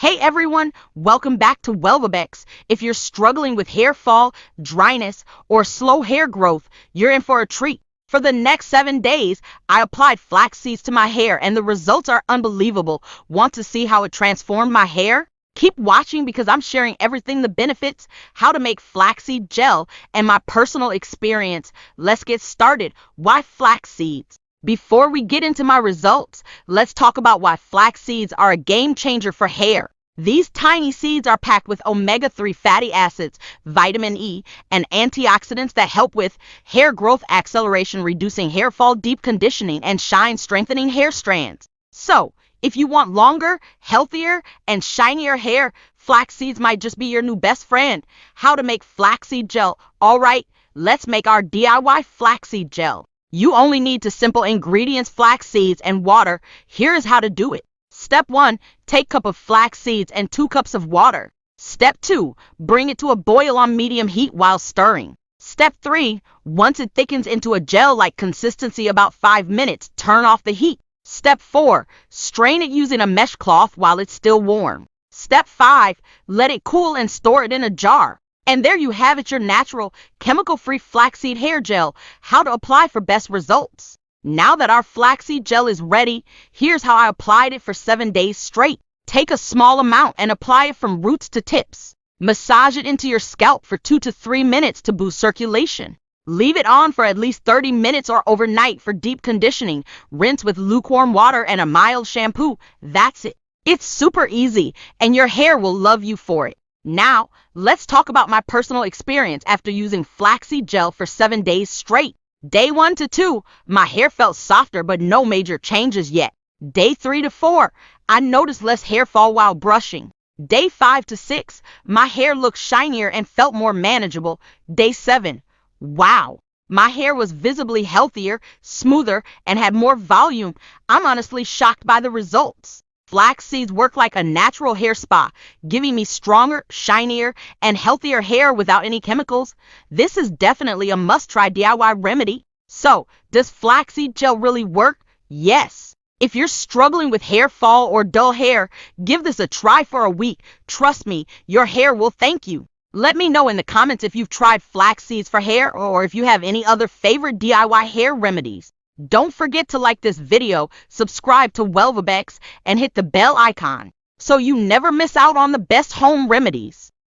Hey everyone, welcome back to Wellvibex. If you're struggling with hair fall, dryness, or slow hair growth, you're in for a treat. For the next 7 days, I applied flax seeds to my hair and the results are unbelievable. Want to see how it transformed my hair? Keep watching because I'm sharing everything the benefits, how to make flaxseed gel, and my personal experience. Let's get started. Why flax seeds? Before we get into my results, let's talk about why flax seeds are a game changer for hair. These tiny seeds are packed with omega-3 fatty acids, vitamin E, and antioxidants that help with hair growth acceleration, reducing hair fall, deep conditioning, and shine, strengthening hair strands. So, if you want longer, healthier, and shinier hair, flax seeds might just be your new best friend. How to make flaxseed gel? Alright, let's make our DIY flaxseed gel. You only need to simple ingredients, flax seeds and water. Here is how to do it. Step 1, take cup of flax seeds and 2 cups of water. Step 2, bring it to a boil on medium heat while stirring. Step 3, once it thickens into a gel-like consistency about 5 minutes, turn off the heat. Step 4, strain it using a mesh cloth while it's still warm. Step 5, let it cool and store it in a jar. And there you have it, your natural, chemical-free flaxseed hair gel. How to apply for best results. Now that our flaxseed gel is ready, here's how I applied it for 7 days straight. Take a small amount and apply it from roots to tips. Massage it into your scalp for 2 to 3 minutes to boost circulation. Leave it on for at least 30 minutes or overnight for deep conditioning. Rinse with lukewarm water and a mild shampoo. That's it. It's super easy, and your hair will love you for it. Now, let's talk about my personal experience after using flaxseed gel for 7 days straight. Day 1 to 2, my hair felt softer but no major changes yet. Day 3 to 4, I noticed less hair fall while brushing. Day 5 to 6, my hair looked shinier and felt more manageable. Day 7, wow, my hair was visibly healthier, smoother, and had more volume. I'm honestly shocked by the results. Flax seeds work like a natural hair spa, giving me stronger, shinier, and healthier hair without any chemicals. This is definitely a must-try DIY remedy. So, does flaxseed gel really work? Yes. If you're struggling with hair fall or dull hair, give this a try for a week. Trust me, your hair will thank you. Let me know in the comments if you've tried flax seeds for hair or if you have any other favorite DIY hair remedies. Don't forget to like this video, subscribe to Wellvibex, and hit the bell icon so you never miss out on the best home remedies.